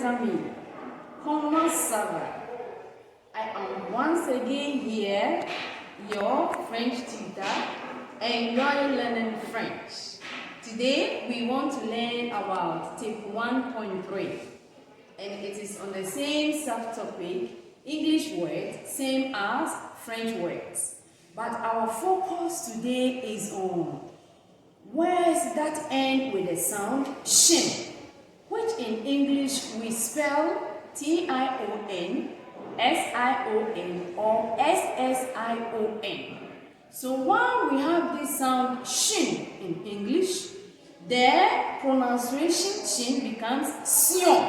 mes amis? Comment ça va? I am once again here, your French tutor, and you are learning French. Today we want to learn about tip 1.3, and it is on the same subtopic, English words, same as French words. But our focus today is on words that end with the sound shin, which in English we spell tion, sion, or ssion. So while we have this sound shin in English, the pronunciation shin becomes sion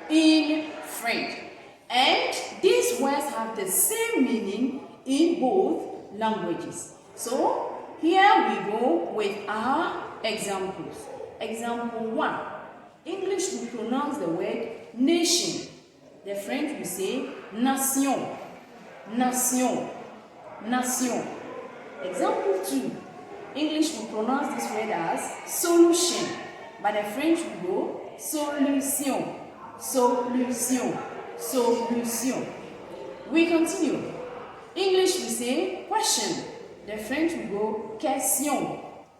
in French. And these words have the same meaning in both languages. So here we go with our examples. Example 1. English will pronounce the word nation. The French will say nation, nation, nation. Example 2. English will pronounce this word as solution, but the French will go solution, solution, solution. We continue. English will say question. The French will go question,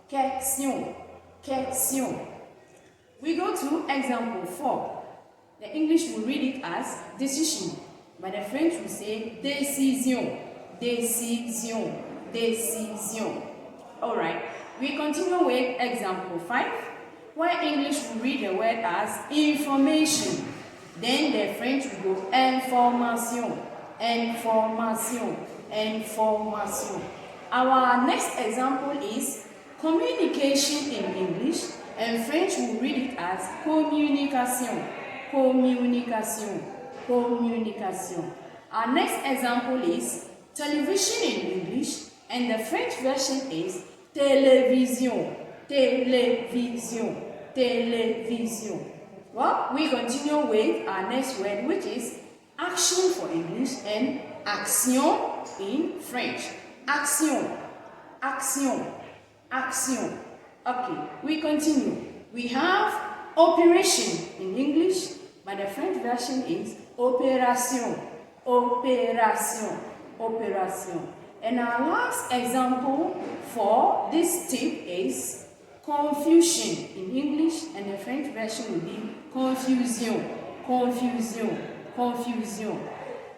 question, question. We go to example 4. The English will read it as decision, but the French will say décision, décision, décision. Alright, we continue with example 5, where English will read the word as information. Then the French will go information, information, information. Our next example is communication in English, and French will read it as communication, communication, communication. Our next example is television in English, and the French version is télévision, télévision, télévision. Well, we continue with our next word, which is action for English and action in French. Action, action, action. Okay, we continue. We have operation in English, but the French version is opération, opération, opération. And our last example for this tip is confusion in English, and the French version will be confusion, confusion, confusion.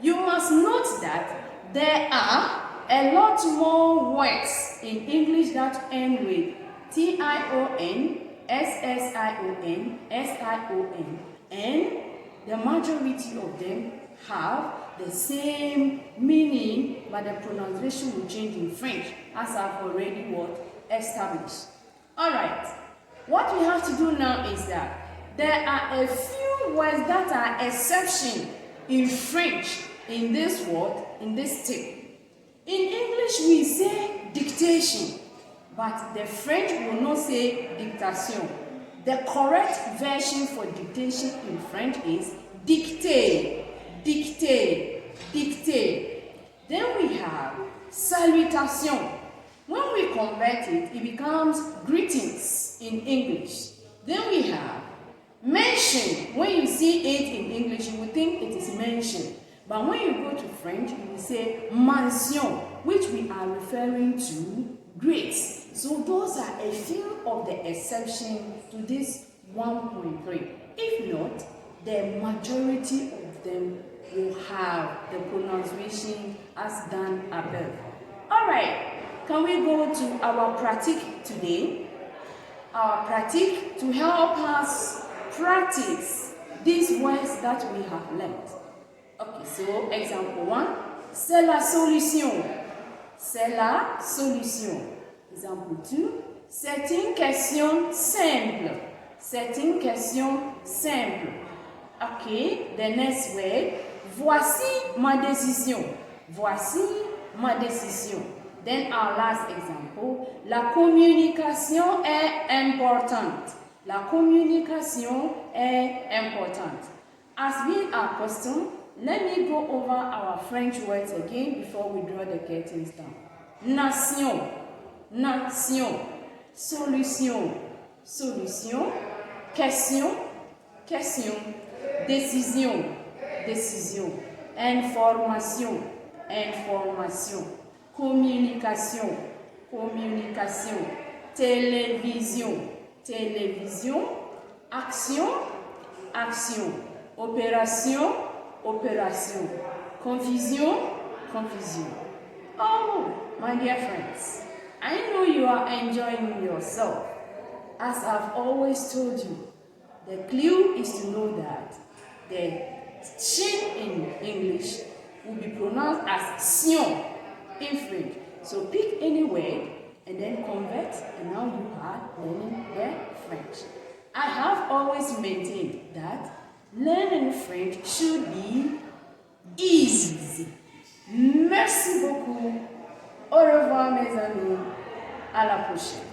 You must note that there are a lot more words in English that end with tion, ssion, sion, and the majority of them have the same meaning, but the pronunciation will change in French, as I've already established. Alright, what we have to do now is that there are a few words that are exception in French in this word, in this tip. In English we say dictation, but the French will not say dictation. The correct version for dictation in French is dicter, dicter, dicter. Then we have salutation. When we convert it, it becomes greetings in English. Then we have mention. When you see it in English, you will think it is mention. But when you go to French, you will say mention, which we are referring to greets. So those are a few of the exceptions to this 1.3. If not, the majority of them will have the pronunciation as done above. Alright, can we go to our pratique today? Our pratique to help us practice these words that we have learned. Okay, so example 1, c'est la solution. C'est la solution. Example 2, c'est une question simple. C'est une question simple. Okay, the next word, voici ma décision. Voici ma décision. Then our last example, la communication est importante. La communication est importante. As being our custom, let me go over our French words again before we draw the curtains down. Nation, nation, solution, solution, question, question, décision, décision, information, information, communication, communication, télévision, télévision, action, action, opération, opération, confusion, confusion. Oh, my dear friends, I know you are enjoying yourself. As I've always told you, the clue is to know that the shin in English will be pronounced as sion in French. So pick any word and then convert, and now you are learning the French. I have always maintained that learning French should be easy. Merci beaucoup. Au revoir mes amis. À la prochaine.